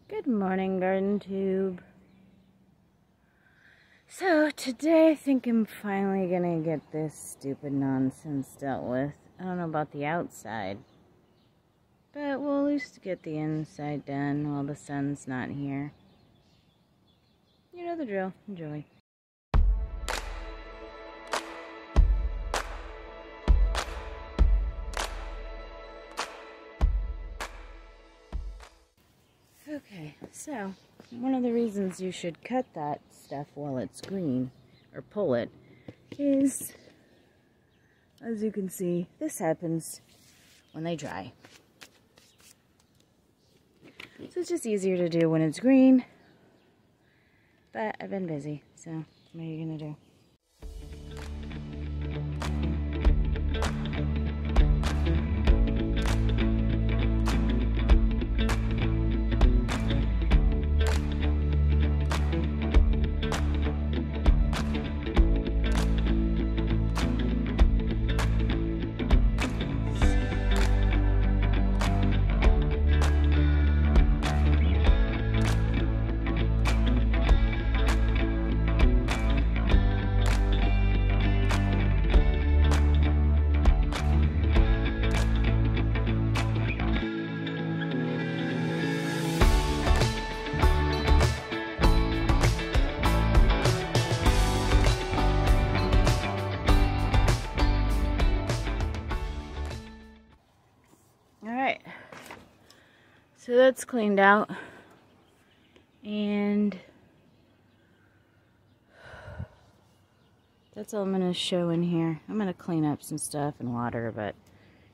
Good morning, Garden Tube. So today I think I'm finally gonna get this stupid nonsense dealt with. I don't know about the outside, but we'll at least get the inside done while the sun's not here. You know the drill. Enjoy. Okay, so one of the reasons you should cut that stuff while it's green, or pull it, is, as you can see, this happens when they dry. So it's just easier to do when it's green, but I've been busy, so what are you gonna do? Alright, so that's cleaned out, and that's all I'm going to show in here. I'm going to clean up some stuff and water, but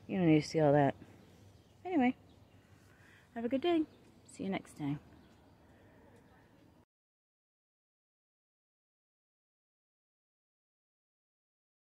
you don't need to see all that. Anyway, have a good day. See you next time.